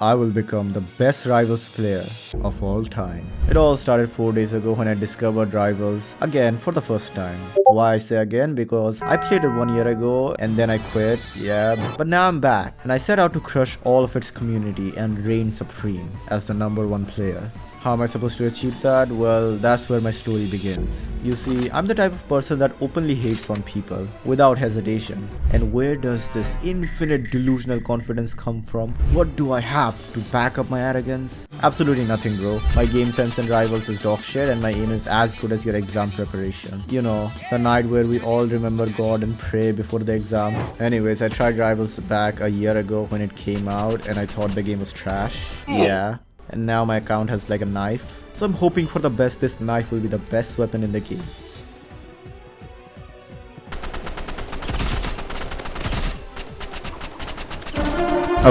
I will become the best Rivals player of all time. It all started 4 days ago when I discovered Rivals again for the first time. Why I say again? Because I played it 1 year ago and then I quit, yeah, but now I'm back and I set out to crush all of its community and reign supreme as the #1 player. How am I supposed to achieve that? Well, that's where my story begins. You see, I'm the type of person that openly hates on people without hesitation. And where does this infinite delusional confidence come from? What do I have to back up my arrogance? Absolutely nothing, bro. My game sense and Rivals is dog shit and my aim is as good as your exam preparation. You know, the night where we all remember God and pray before the exam. Anyways, I tried Rivals back a year ago when it came out and I thought the game was trash. Yeah. And now my account has like a knife. So I'm hoping for the best. This knife will be the best weapon in the game.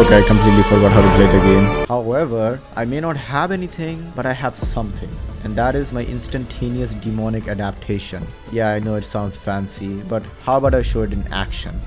Okay, I completely forgot how to play the game. However, I may not have anything, but I have something. And that is my instantaneous demonic adaptation. Yeah, I know it sounds fancy, but how about I show it in action?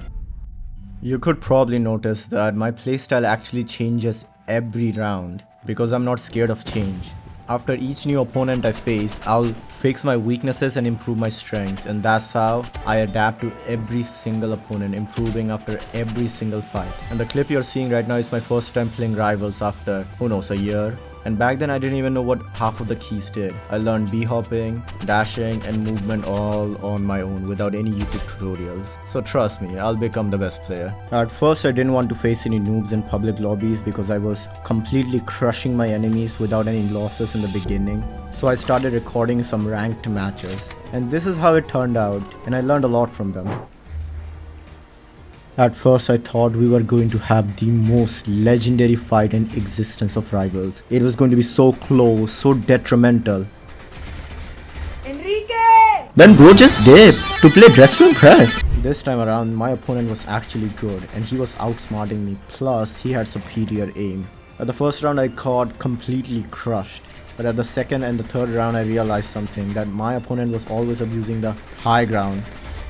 You could probably notice that my playstyle actually changes every round because I'm not scared of change. After each new opponent I face, I'll fix my weaknesses and improve my strengths, and that's how I adapt to every single opponent, improving after every single fight. And the clip you're seeing right now is my first time playing Rivals after, who knows, a year. And back then I didn't even know what half of the keys did. I learned B-hopping, dashing and movement all on my own without any YouTube tutorials. So trust me, I'll become the best player. At first I didn't want to face any noobs in public lobbies because I was completely crushing my enemies without any losses in the beginning. So I started recording some ranked matches. And this is how it turned out, and I learned a lot from them. At first I thought we were going to have the most legendary fight in existence of Rivals. It was going to be so close, so detrimental. Enrique! Then bro just dipped to play dress to impress. This time around my opponent was actually good and he was outsmarting me, plus he had superior aim. At the first round I got completely crushed. But at the second and the third round I realized something, that my opponent was always abusing the high ground,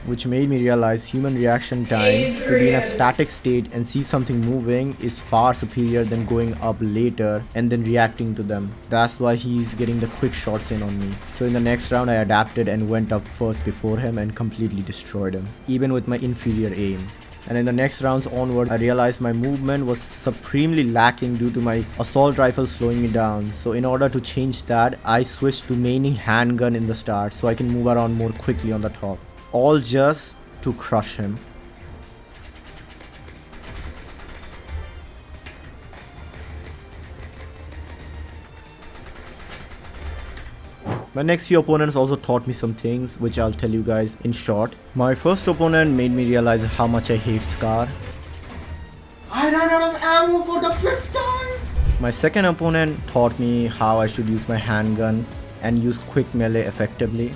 which made me realize human reaction time to be in a static state and see something moving is far superior than going up later and then reacting to them. That's why he's getting the quick shots in on me. So in the next round I adapted and went up first before him and completely destroyed him, even with my inferior aim. And in the next rounds onward, I realized my movement was supremely lacking due to my assault rifle slowing me down. So in order to change that, I switched to maining handgun in the start so I can move around more quickly on the top. All just to crush him. My next few opponents also taught me some things, which I'll tell you guys in short. My first opponent made me realize how much I hate Scar. I ran out of ammo for the 5th time! My second opponent taught me how I should use my handgun and use quick melee effectively.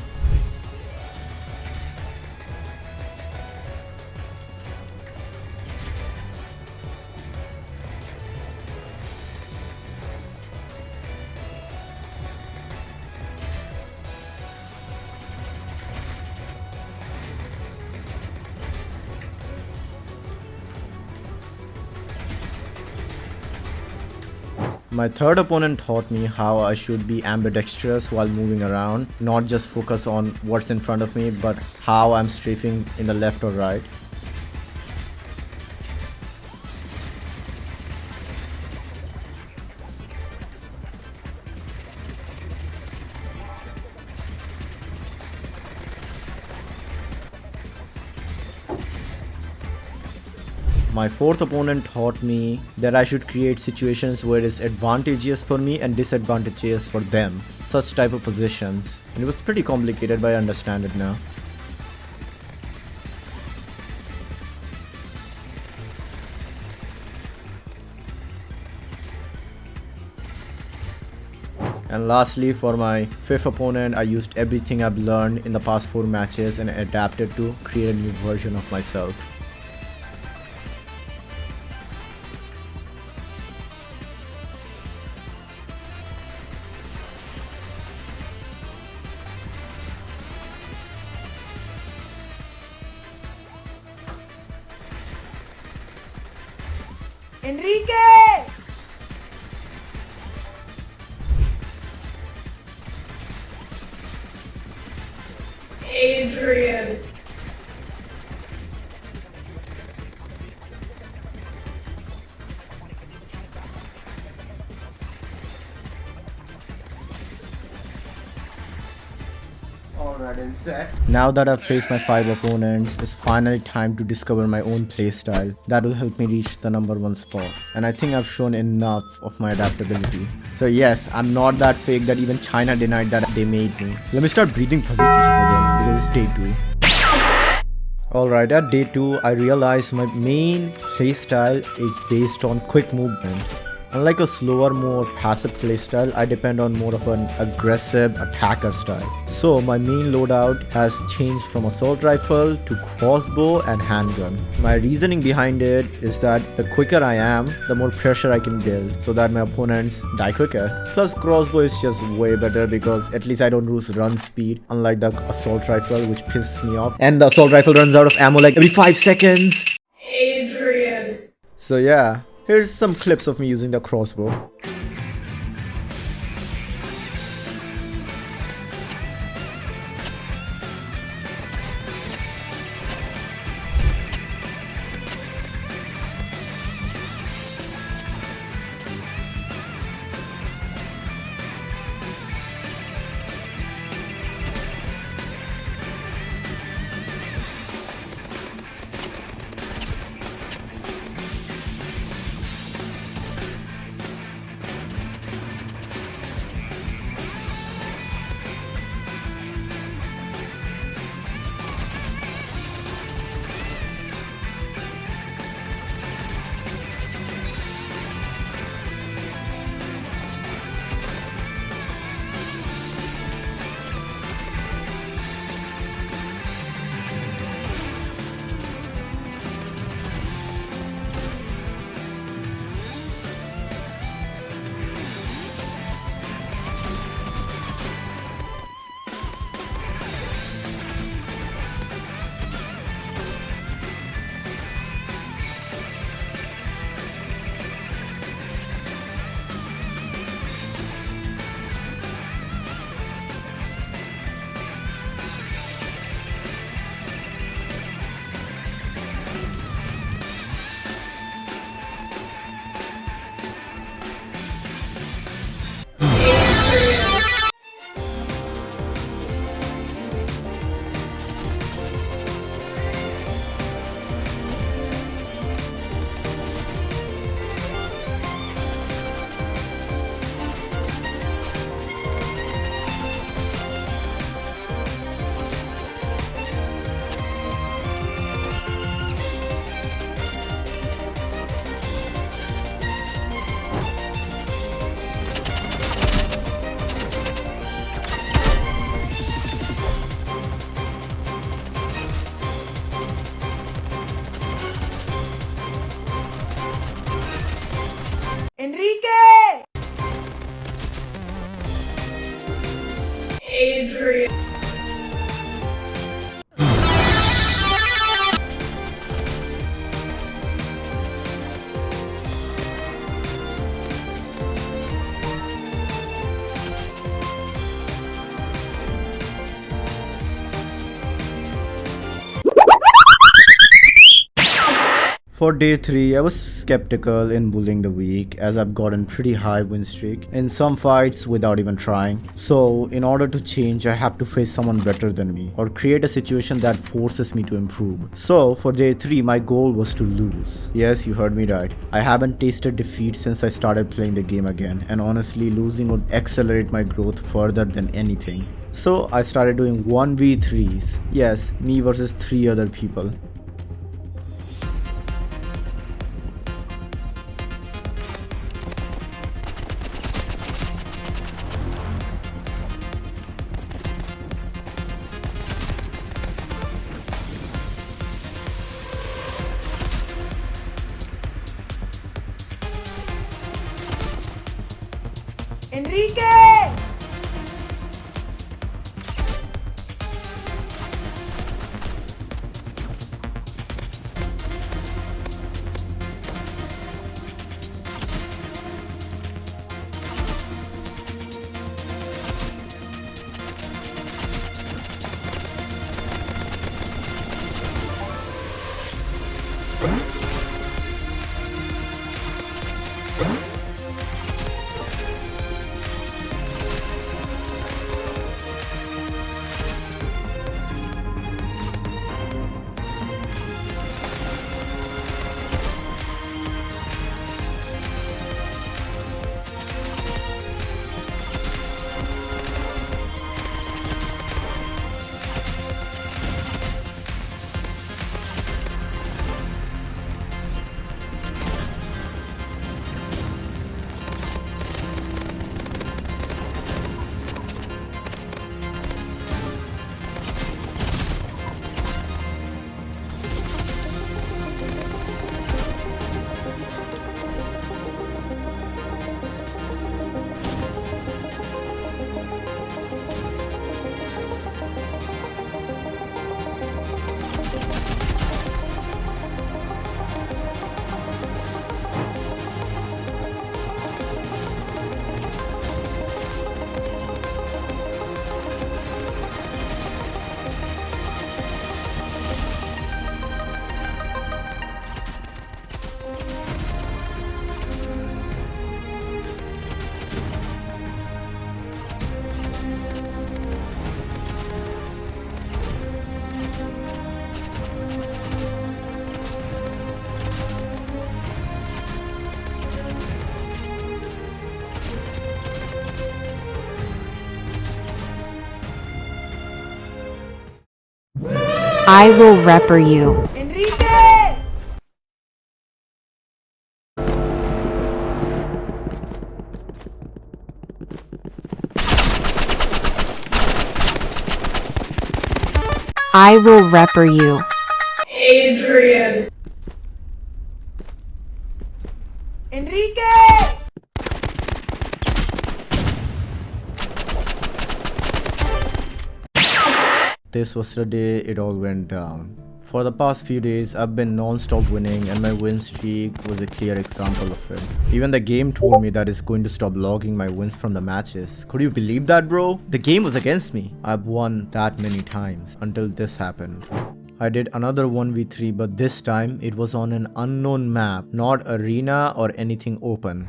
My third opponent taught me how I should be ambidextrous while moving around, not just focus on what's in front of me, but how I'm strafing in the left or right. My fourth opponent taught me that I should create situations where it's advantageous for me and disadvantageous for them. Such type of positions. And it was pretty complicated, but I understand it now. And lastly, for my fifth opponent, I used everything I've learned in the past 4 matches and adapted to create a new version of myself. Enrique! Alright, and set. Now that I've faced my 5 opponents, it's finally time to discover my own playstyle that will help me reach the number 1 spot. And I think I've shown enough of my adaptability. So yes, I'm not that fake that even China denied that they made me. Let me start breathing puzzle pieces again because it's day 2. Alright, at day 2, I realized my main playstyle is based on quick movement. Unlike a slower, more passive playstyle, I depend on more of an aggressive attacker style. So my main loadout has changed from assault rifle to crossbow and handgun. My reasoning behind it is that the quicker I am, the more pressure I can build so that my opponents die quicker. Plus crossbow is just way better because at least I don't lose run speed, unlike the assault rifle which pisses me off. And the assault rifle runs out of ammo like every 5 seconds. Adrian. So yeah. Here's some clips of me using the crossbow. Enrique! Adrian. For day 3, I was skeptical in bullying the week as I've gotten pretty high win streak in some fights without even trying. So in order to change, I have to face someone better than me or create a situation that forces me to improve. So for day 3, my goal was to lose. Yes, you heard me right. I haven't tasted defeat since I started playing the game again, and honestly losing would accelerate my growth further than anything. So I started doing 1v3s. Yes, me versus 3 other people. Enrique! I will repper you. Enrique! I will repper you. Adrian! Enrique! This was the day it all went down. For the past few days, I've been non-stop winning and my win streak was a clear example of it. Even the game told me that it's going to stop logging my wins from the matches. Could you believe that, bro? The game was against me. I've won that many times until this happened. I did another 1v3, but this time it was on an unknown map, not arena or anything open.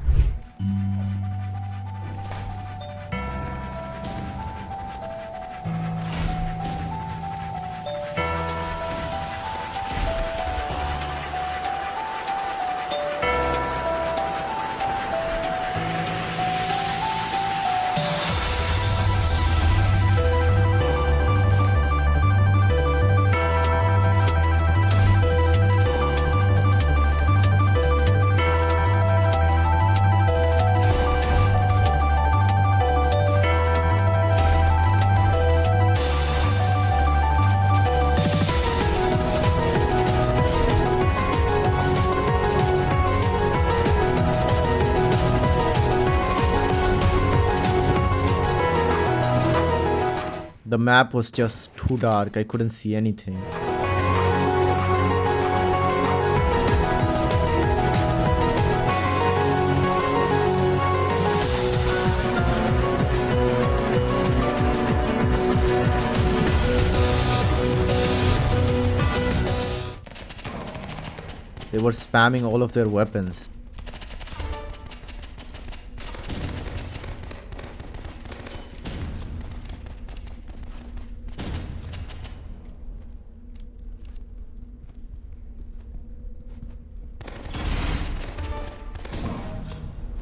The map was just too dark, I couldn't see anything. They were spamming all of their weapons.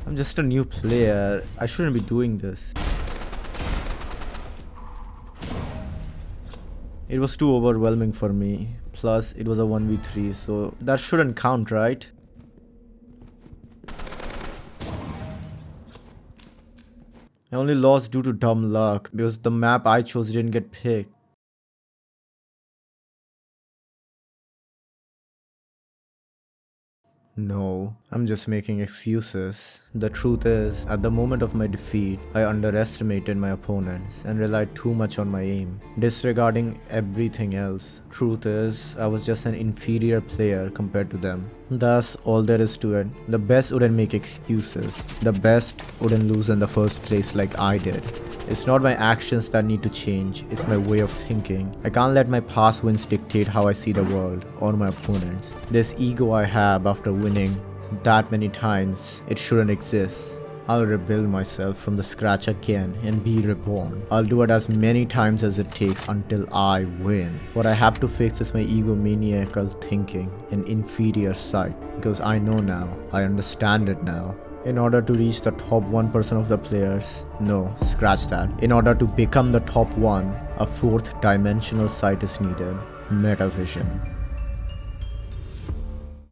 I'm just a new player. I shouldn't be doing this. It was too overwhelming for me. Plus, it was a 1v3, so that shouldn't count, right? I only lost due to dumb luck because the map I chose didn't get picked. No, I'm just making excuses. The truth is, at the moment of my defeat, I underestimated my opponents and relied too much on my aim, disregarding everything else. Truth is, I was just an inferior player compared to them. That's all there is to it. The best wouldn't make excuses. The best wouldn't lose in the first place like I did. It's not my actions that need to change, it's my way of thinking. I can't let my past wins dictate how I see the world or my opponents. This ego I have after winning that many times, it shouldn't exist. I'll rebuild myself from the scratch again and be reborn. I'll do it as many times as it takes until I win. What I have to fix is my egomaniacal thinking and inferior side, because I know now, I understand it now. In order to reach the top 1% of the players, no, scratch that. In order to become the top 1, a 4th dimensional sight is needed. Metavision.